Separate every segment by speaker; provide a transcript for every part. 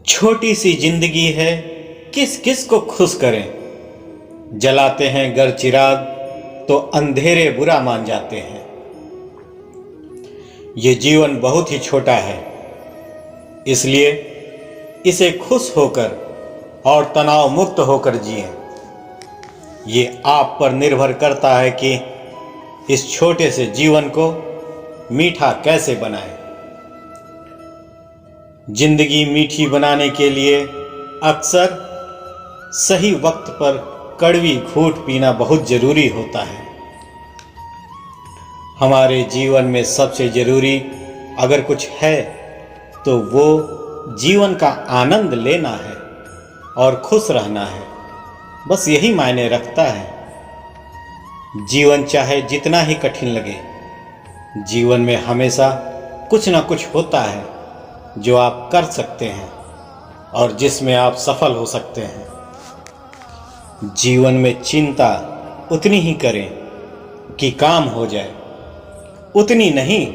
Speaker 1: छोटी सी जिंदगी है, किस किस को खुश करें। जलाते हैं घर चिराग तो अंधेरे बुरा मान जाते हैं। ये जीवन बहुत ही छोटा है, इसलिए इसे खुश होकर और तनाव मुक्त होकर जिएं। ये आप पर निर्भर करता है कि इस छोटे से जीवन को मीठा कैसे बनाएं। जिंदगी मीठी बनाने के लिए अक्सर सही वक्त पर कड़वी घूंट पीना बहुत जरूरी होता है। हमारे जीवन में सबसे जरूरी अगर कुछ है तो वो जीवन का आनंद लेना है और खुश रहना है। बस यही मायने रखता है। जीवन चाहे जितना ही कठिन लगे, जीवन में हमेशा कुछ ना कुछ होता है जो आप कर सकते हैं और जिसमें आप सफल हो सकते हैं। जीवन में चिंता उतनी ही करें कि काम हो जाए, उतनी नहीं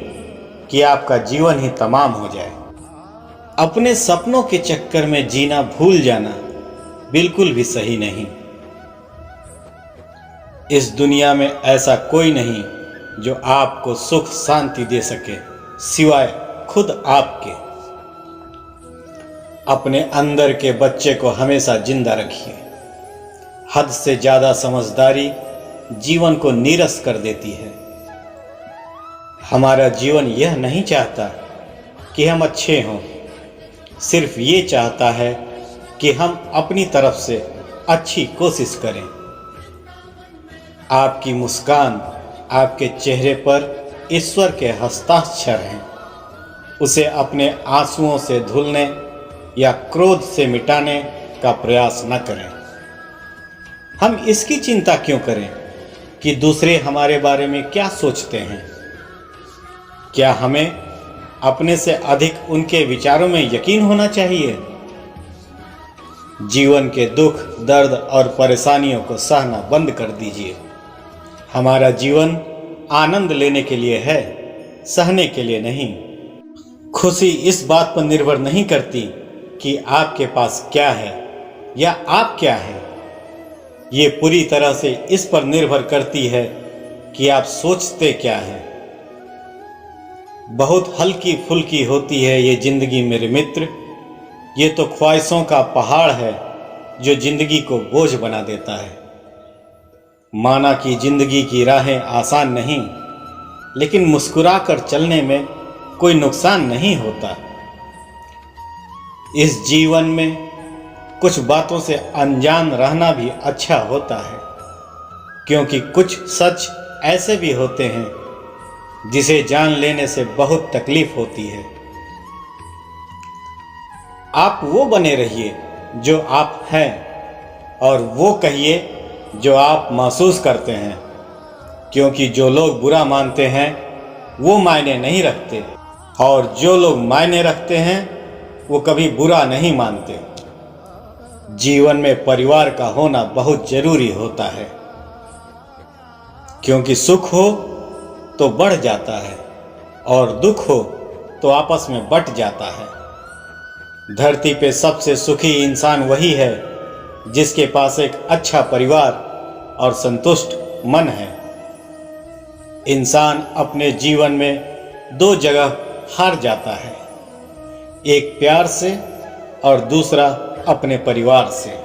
Speaker 1: कि आपका जीवन ही तमाम हो जाए। अपने सपनों के चक्कर में जीना भूल जाना बिल्कुल भी सही नहीं। इस दुनिया में ऐसा कोई नहीं जो आपको सुख शांति दे सके सिवाय खुद आपके। अपने अंदर के बच्चे को हमेशा जिंदा रखिए। हद से ज्यादा समझदारी जीवन को नीरस कर देती है। हमारा जीवन यह नहीं चाहता कि हम अच्छे हों, सिर्फ ये चाहता है कि हम अपनी तरफ से अच्छी कोशिश करें। आपकी मुस्कान, आपके चेहरे पर ईश्वर के हस्ताक्षर हैं। उसे अपने आंसुओं से धुलने या क्रोध से मिटाने का प्रयास न करें। हम इसकी चिंता क्यों करें कि दूसरे हमारे बारे में क्या सोचते हैं। क्या हमें अपने से अधिक उनके विचारों में यकीन होना चाहिए। जीवन के दुख, दर्द और परेशानियों को सहना बंद कर दीजिए। हमारा जीवन आनंद लेने के लिए है, सहने के लिए नहीं। खुशी इस बात पर निर्भर नहीं करती कि आपके पास क्या है या आप क्या है। ये पूरी तरह से इस पर निर्भर करती है कि आप सोचते क्या हैं। बहुत हल्की फुल्की होती है ये जिंदगी मेरे मित्र। ये तो ख्वाहिशों का पहाड़ है जो जिंदगी को बोझ बना देता है। माना कि जिंदगी की राहें आसान नहीं, लेकिन मुस्कुराकर चलने में कोई नुकसान नहीं होता। इस जीवन में कुछ बातों से अनजान रहना भी अच्छा होता है, क्योंकि कुछ सच ऐसे भी होते हैं जिसे जान लेने से बहुत तकलीफ होती है। आप वो बने रहिए जो आप हैं और वो कहिए जो आप महसूस करते हैं, क्योंकि जो लोग बुरा मानते हैं वो मायने नहीं रखते और जो लोग मायने रखते हैं वो कभी बुरा नहीं मानते। जीवन में परिवार का होना बहुत जरूरी होता है, क्योंकि सुख हो तो बढ़ जाता है और दुख हो तो आपस में बट जाता है। धरती पे सबसे सुखी इंसान वही है जिसके पास एक अच्छा परिवार और संतुष्ट मन है। इंसान अपने जीवन में दो जगह हार जाता है, एक प्यार से और दूसरा अपने परिवार से।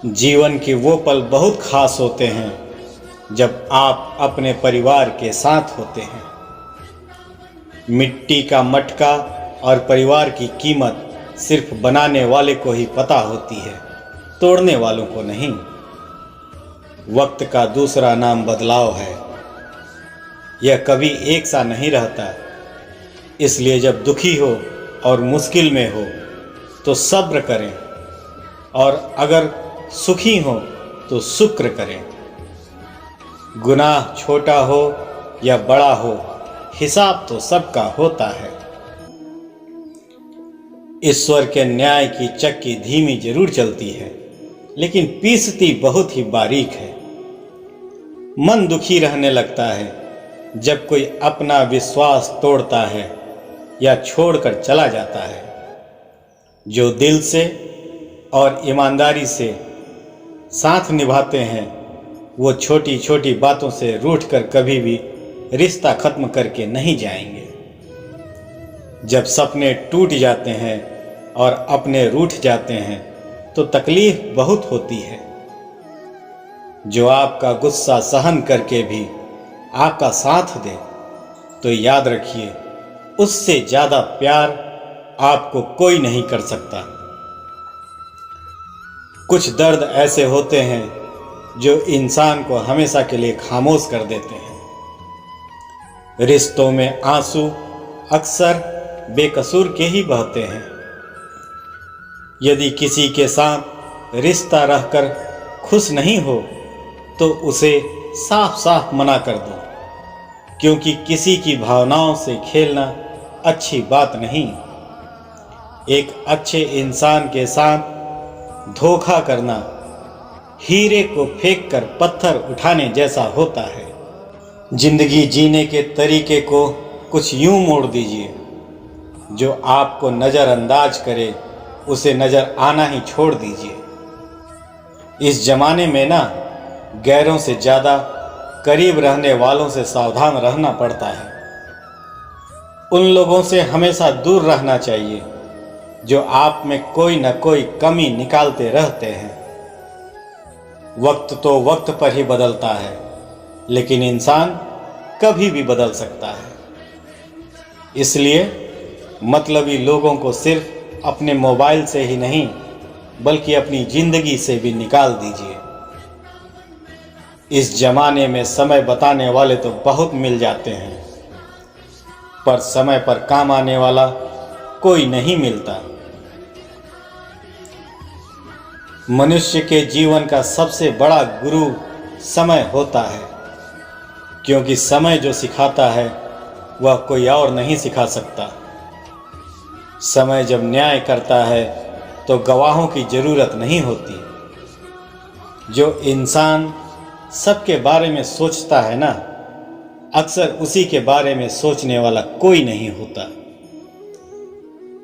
Speaker 1: जीवन के वो पल बहुत खास होते हैं जब आप अपने परिवार के साथ होते हैं। मिट्टी का मटका और परिवार की कीमत सिर्फ बनाने वाले को ही पता होती है, तोड़ने वालों को नहीं। वक्त का दूसरा नाम बदलाव है। यह कभी एक सा नहीं रहता। इसलिए जब दुखी हो और मुश्किल में हो तो सब्र करें, और अगर सुखी हो तो शुक्र करें। गुनाह छोटा हो या बड़ा हो, हिसाब तो सबका होता है। ईश्वर के न्याय की चक्की धीमी जरूर चलती है, लेकिन पीसती बहुत ही बारीक है। मन दुखी रहने लगता है जब कोई अपना विश्वास तोड़ता है या छोड़कर चला जाता है। जो दिल से और ईमानदारी से साथ निभाते हैं वो छोटी छोटी बातों से रूठकर कभी भी रिश्ता खत्म करके नहीं जाएंगे। जब सपने टूट जाते हैं और अपने रूठ जाते हैं तो तकलीफ बहुत होती है। जो आपका गुस्सा सहन करके भी आपका साथ दे तो याद रखिए उससे ज़्यादा प्यार आपको कोई नहीं कर सकता। कुछ दर्द ऐसे होते हैं जो इंसान को हमेशा के लिए खामोश कर देते हैं। रिश्तों में आंसू अक्सर बेकसूर के ही बहते हैं। यदि किसी के साथ रिश्ता रहकर खुश नहीं हो तो उसे साफ साफ मना कर दो, क्योंकि किसी की भावनाओं से खेलना अच्छी बात नहीं। एक अच्छे इंसान के साथ धोखा करना हीरे को फेंक कर पत्थर उठाने जैसा होता है। जिंदगी जीने के तरीके को कुछ यूं मोड़ दीजिए, जो आपको नज़रअंदाज करे उसे नज़र आना ही छोड़ दीजिए। इस जमाने में ना गैरों से ज़्यादा करीब रहने वालों से सावधान रहना पड़ता है। उन लोगों से हमेशा दूर रहना चाहिए जो आप में कोई न कोई कमी निकालते रहते हैं। वक्त तो वक्त पर ही बदलता है, लेकिन इंसान कभी भी बदल सकता है। इसलिए मतलबी लोगों को सिर्फ अपने मोबाइल से ही नहीं बल्कि अपनी जिंदगी से भी निकाल दीजिए। इस जमाने में समय बताने वाले तो बहुत मिल जाते हैं, पर समय पर काम आने वाला कोई नहीं मिलता। मनुष्य के जीवन का सबसे बड़ा गुरु समय होता है, क्योंकि समय जो सिखाता है वह कोई और नहीं सिखा सकता। समय जब न्याय करता है तो गवाहों की ज़रूरत नहीं होती। जो इंसान सबके बारे में सोचता है ना, अक्सर उसी के बारे में सोचने वाला कोई नहीं होता।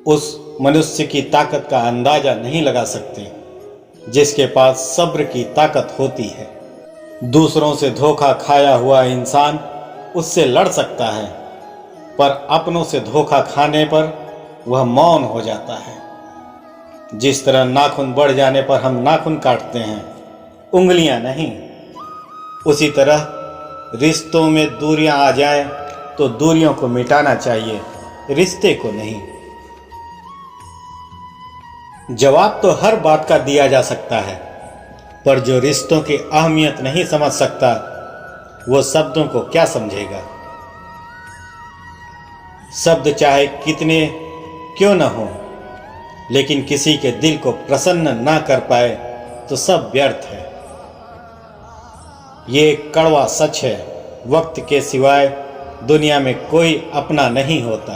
Speaker 1: उस मनुष्य की ताकत का अंदाज़ा नहीं लगा सकते जिसके पास सब्र की ताकत होती है। दूसरों से धोखा खाया हुआ इंसान उससे लड़ सकता है, पर अपनों से धोखा खाने पर वह मौन हो जाता है। जिस तरह नाखून बढ़ जाने पर हम नाखून काटते हैं, उंगलियां नहीं, उसी तरह रिश्तों में दूरियां आ जाएं तो दूरियों को मिटाना चाहिए, रिश्ते को नहीं। जवाब तो हर बात का दिया जा सकता है, पर जो रिश्तों की अहमियत नहीं समझ सकता वो शब्दों को क्या समझेगा। शब्द चाहे कितने क्यों न हो, लेकिन किसी के दिल को प्रसन्न ना कर पाए तो सब व्यर्थ है। ये कड़वा सच है, वक्त के सिवाय दुनिया में कोई अपना नहीं होता।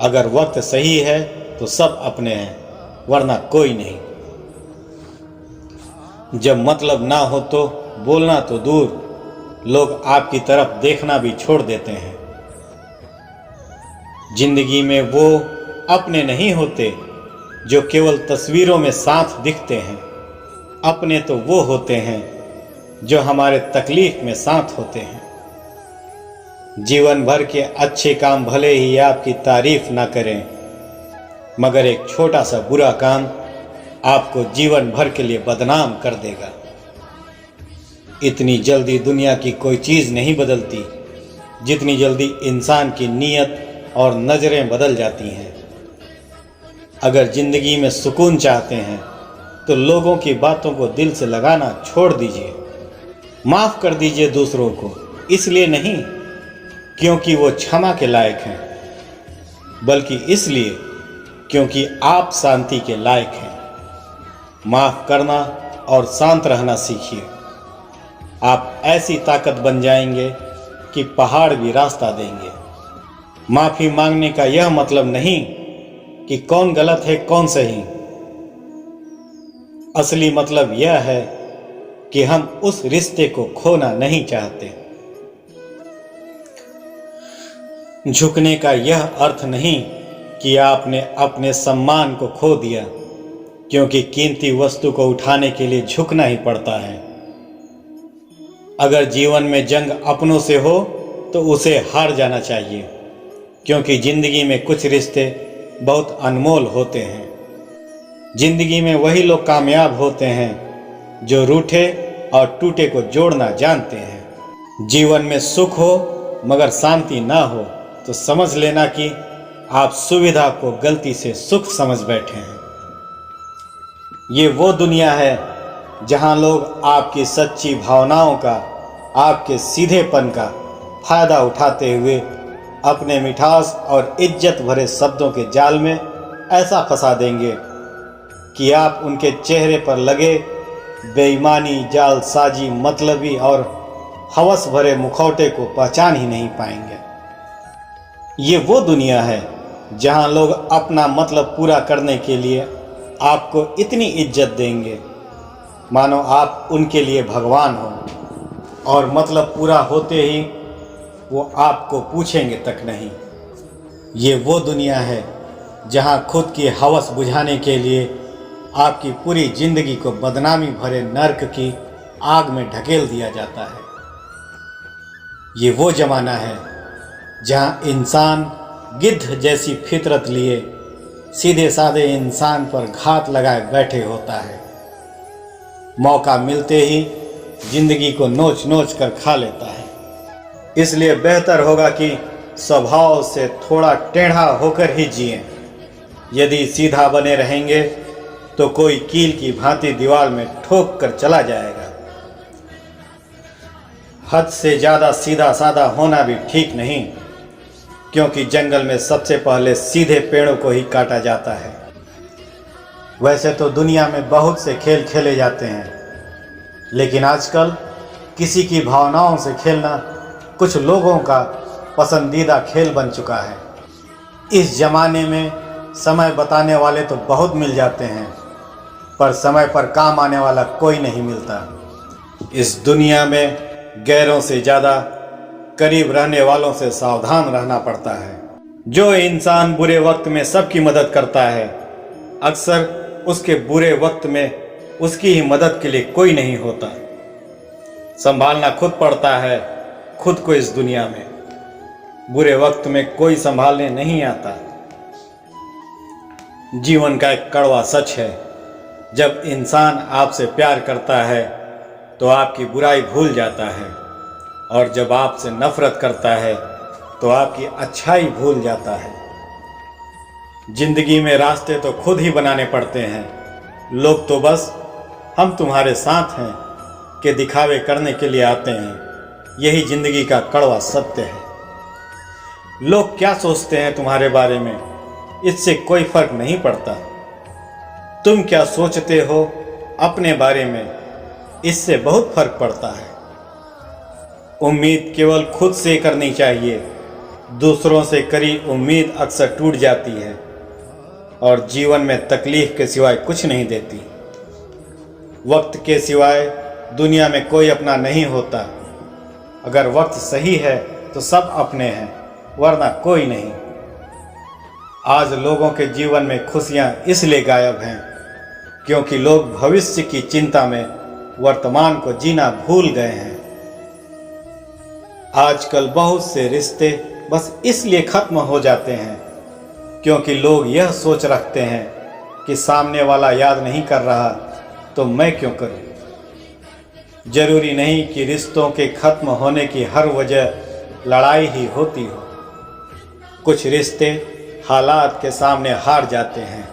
Speaker 1: अगर वक्त सही है तो सब अपने हैं, वरना कोई नहीं। जब मतलब ना हो तो बोलना तो दूर, लोग आपकी तरफ देखना भी छोड़ देते हैं। जिंदगी में वो अपने नहीं होते जो केवल तस्वीरों में साथ दिखते हैं। अपने तो वो होते हैं जो हमारे तकलीफ में साथ होते हैं। जीवन भर के अच्छे काम भले ही आपकी तारीफ ना करें, मगर एक छोटा सा बुरा काम आपको जीवन भर के लिए बदनाम कर देगा। इतनी जल्दी दुनिया की कोई चीज़ नहीं बदलती जितनी जल्दी इंसान की नीयत और नज़रें बदल जाती हैं। अगर ज़िंदगी में सुकून चाहते हैं तो लोगों की बातों को दिल से लगाना छोड़ दीजिए। माफ़ कर दीजिए दूसरों को, इसलिए नहीं क्योंकि वो क्षमा के लायक हैं, बल्कि इसलिए क्योंकि आप शांति के लायक हैं। माफ़ करना और शांत रहना सीखिए। आप ऐसी ताकत बन जाएंगे कि पहाड़ भी रास्ता देंगे। माफ़ी मांगने का यह मतलब नहीं कि कौन गलत है कौन सही। असली मतलब यह है कि हम उस रिश्ते को खोना नहीं चाहते। झुकने का यह अर्थ नहीं कि आपने अपने सम्मान को खो दिया, क्योंकि कीमती वस्तु को उठाने के लिए झुकना ही पड़ता है। अगर जीवन में जंग अपनों से हो तो उसे हार जाना चाहिए, क्योंकि जिंदगी में कुछ रिश्ते बहुत अनमोल होते हैं। जिंदगी में वही लोग कामयाब होते हैं जो रूठे और टूटे को जोड़ना जानते हैं। जीवन में सुख हो मगर शांति ना हो तो समझ लेना कि आप सुविधा को गलती से सुख समझ बैठे हैं। ये वो दुनिया है जहां लोग आपकी सच्ची भावनाओं का, आपके सीधेपन का फायदा उठाते हुए अपने मिठास और इज्जत भरे शब्दों के जाल में ऐसा फंसा देंगे कि आप उनके चेहरे पर लगे बेईमानी, जालसाजी, मतलबी और हवस भरे मुखौटे को पहचान ही नहीं पाएंगे। ये वो दुनिया है जहां लोग अपना मतलब पूरा करने के लिए आपको इतनी इज्जत देंगे मानो आप उनके लिए भगवान हो, और मतलब पूरा होते ही वो आपको पूछेंगे तक नहीं। ये वो दुनिया है जहां खुद की हवस बुझाने के लिए आपकी पूरी जिंदगी को बदनामी भरे नर्क की आग में ढकेल दिया जाता है। ये वो जमाना है जहां इंसान गिद्ध जैसी फितरत लिए सीधे साधे इंसान पर घात लगाए बैठे होता है। मौका मिलते ही जिंदगी को नोच नोच कर खा लेता है। इसलिए बेहतर होगा कि स्वभाव से थोड़ा टेढ़ा होकर ही जिएं। यदि सीधा बने रहेंगे तो कोई कील की भांति दीवार में ठोक कर चला जाएगा। हद से ज़्यादा सीधा साधा होना भी ठीक नहीं, क्योंकि जंगल में सबसे पहले सीधे पेड़ों को ही काटा जाता है। वैसे तो दुनिया में बहुत से खेल खेले जाते हैं, लेकिन आजकल किसी की भावनाओं से खेलना कुछ लोगों का पसंदीदा खेल बन चुका है। इस जमाने में समय बताने वाले तो बहुत मिल जाते हैं, पर समय पर काम आने वाला कोई नहीं मिलता। इस दुनिया में गैरों से ज़्यादा करीब रहने वालों से सावधान रहना पड़ता है। जो इंसान बुरे वक्त में सबकी मदद करता है, अक्सर उसके बुरे वक्त में उसकी ही मदद के लिए कोई नहीं होता। संभालना खुद पड़ता है खुद को। इस दुनिया में बुरे वक्त में कोई संभालने नहीं आता। जीवन का एक कड़वा सच है, जब इंसान आपसे प्यार करता है तो आपकी बुराई भूल जाता है, और जब आपसे नफरत करता है तो आपकी अच्छाई भूल जाता है। जिंदगी में रास्ते तो खुद ही बनाने पड़ते हैं। लोग तो बस हम तुम्हारे साथ हैं के दिखावे करने के लिए आते हैं। यही जिंदगी का कड़वा सत्य है। लोग क्या सोचते हैं तुम्हारे बारे में, इससे कोई फर्क नहीं पड़ता। तुम क्या सोचते हो अपने बारे में, इससे बहुत फर्क पड़ता है। उम्मीद केवल खुद से करनी चाहिए। दूसरों से करी उम्मीद अक्सर टूट जाती है और जीवन में तकलीफ के सिवाय कुछ नहीं देती। वक्त के सिवाय दुनिया में कोई अपना नहीं होता। अगर वक्त सही है तो सब अपने हैं, वरना कोई नहीं। आज लोगों के जीवन में खुशियां इसलिए गायब हैं क्योंकि लोग भविष्य की चिंता में वर्तमान को जीना भूल गए हैं। आजकल बहुत से रिश्ते बस इसलिए खत्म हो जाते हैं क्योंकि लोग यह सोच रखते हैं कि सामने वाला याद नहीं कर रहा तो मैं क्यों करूं। जरूरी नहीं कि रिश्तों के खत्म होने की हर वजह लड़ाई ही होती हो। कुछ रिश्ते हालात के सामने हार जाते हैं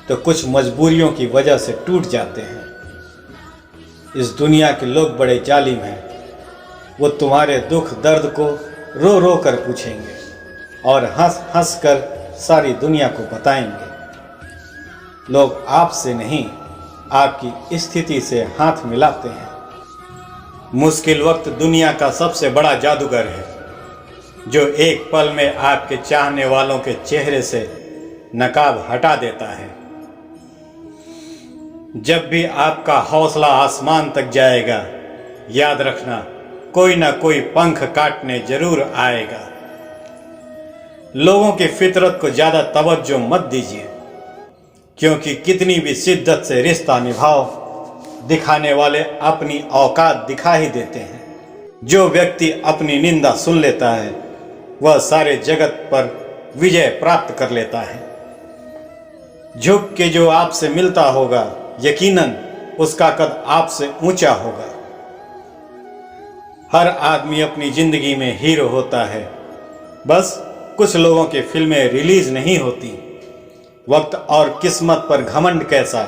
Speaker 1: तो कुछ मजबूरियों की वजह से टूट जाते हैं। इस दुनिया के लोग बड़े जालिम हैं। वो तुम्हारे दुख दर्द को रो रो कर पूछेंगे और हंस हंस कर सारी दुनिया को बताएंगे। लोग आपसे नहीं, आपकी स्थिति से हाथ मिलाते हैं। मुश्किल वक्त दुनिया का सबसे बड़ा जादूगर है, जो एक पल में आपके चाहने वालों के चेहरे से नकाब हटा देता है। जब भी आपका हौसला आसमान तक जाएगा, याद रखना कोई ना कोई पंख काटने जरूर आएगा। लोगों की फितरत को ज़्यादा तवज्जो मत दीजिए, क्योंकि कितनी भी शिद्दत से रिश्ता निभाओ, दिखाने वाले अपनी औकात दिखा ही देते हैं। जो व्यक्ति अपनी निंदा सुन लेता है वह सारे जगत पर विजय प्राप्त कर लेता है। झुक के जो आपसे मिलता होगा यकीनन उसका कद आपसे ऊंचा होगा। हर आदमी अपनी जिंदगी में हीरो होता है, बस कुछ लोगों की फिल्में रिलीज नहीं होती। वक्त और किस्मत पर घमंड कैसा,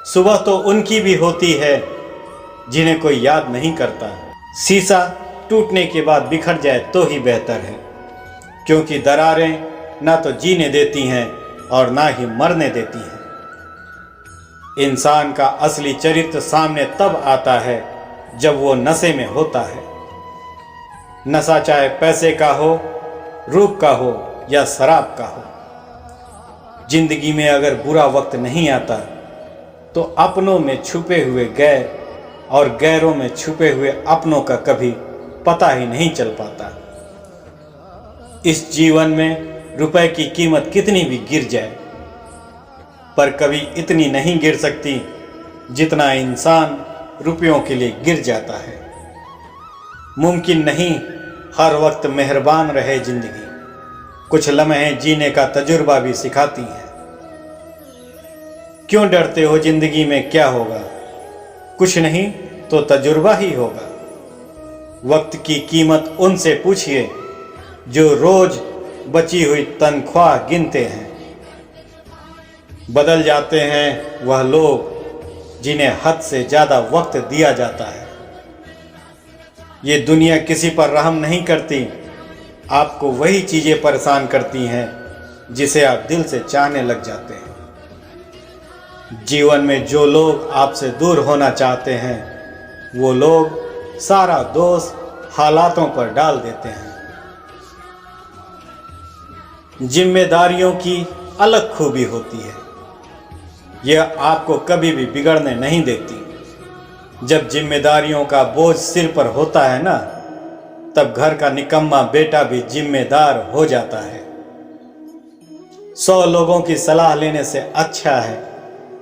Speaker 1: सुबह तो उनकी भी होती है जिन्हें कोई याद नहीं करता। शीशा टूटने के बाद बिखर जाए तो ही बेहतर है, क्योंकि दरारें ना तो जीने देती हैं और ना ही मरने देती हैं। इंसान का असली चरित्र सामने तब आता है जब वो नशे में होता है। नशा चाहे पैसे का हो, रूप का हो या शराब का हो। जिंदगी में अगर बुरा वक्त नहीं आता तो अपनों में छुपे हुए गैर और गैरों में छुपे हुए अपनों का कभी पता ही नहीं चल पाता। इस जीवन में रुपए की कीमत कितनी भी गिर जाए, पर कभी इतनी नहीं गिर सकती जितना इंसान रुपयों के लिए गिर जाता है। मुमकिन नहीं हर वक्त मेहरबान रहे जिंदगी, कुछ लम्हे जीने का तजुर्बा भी सिखाती है। क्यों डरते हो जिंदगी में क्या होगा, कुछ नहीं तो तजुर्बा ही होगा। वक्त की कीमत उनसे पूछिए जो रोज बची हुई तनख्वाह गिनते हैं। बदल जाते हैं वह लोग जिन्हें हद से ज्यादा वक्त दिया जाता है। ये दुनिया किसी पर रहम नहीं करती, आपको वही चीजें परेशान करती हैं जिसे आप दिल से चाहने लग जाते हैं। जीवन में जो लोग आपसे दूर होना चाहते हैं वो लोग सारा दोष हालातों पर डाल देते हैं। जिम्मेदारियों की अलग खूबी होती है, यह आपको कभी भी बिगड़ने नहीं देती। जब जिम्मेदारियों का बोझ सिर पर होता है ना, तब घर का निकम्मा बेटा भी जिम्मेदार हो जाता है। 100 लोगों की सलाह लेने से अच्छा है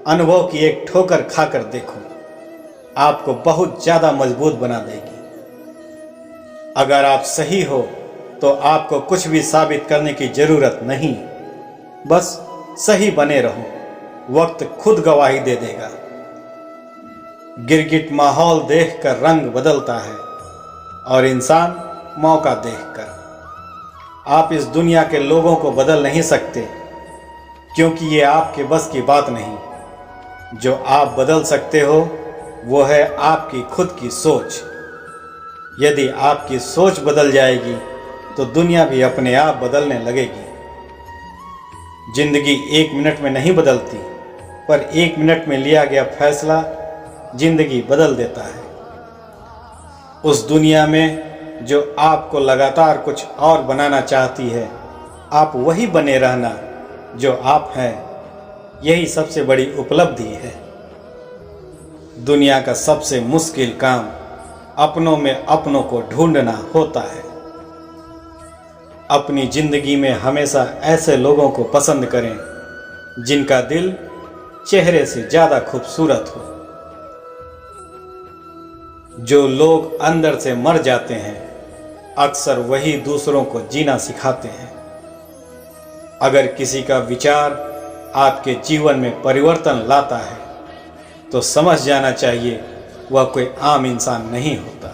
Speaker 1: अनुभव की एक ठोकर खाकर देखो, आपको बहुत ज्यादा मजबूत बना देगी। अगर आप सही हो तो आपको कुछ भी साबित करने की जरूरत नहीं, बस सही बने रहो, वक्त खुद गवाही दे देगा। गिरगिट माहौल देखकर रंग बदलता है और इंसान मौका देखकर। आप इस दुनिया के लोगों को बदल नहीं सकते, क्योंकि ये आपके बस की बात नहीं। जो आप बदल सकते हो वो है आपकी खुद की सोच। यदि आपकी सोच बदल जाएगी तो दुनिया भी अपने आप बदलने लगेगी। जिंदगी 1 मिनट में नहीं बदलती, पर 1 मिनट में लिया गया फैसला जिंदगी बदल देता है। उस दुनिया में जो आपको लगातार कुछ और बनाना चाहती है, आप वही बने रहना जो आप हैं, यही सबसे बड़ी उपलब्धि है। दुनिया का सबसे मुश्किल काम अपनों में अपनों को ढूंढना होता है। अपनी जिंदगी में हमेशा ऐसे लोगों को पसंद करें जिनका दिल चेहरे से ज्यादा खूबसूरत हो। जो लोग अंदर से मर जाते हैं अक्सर वही दूसरों को जीना सिखाते हैं। अगर किसी का विचार आपके जीवन में परिवर्तन लाता है तो समझ जाना चाहिए वह कोई आम इंसान नहीं होता।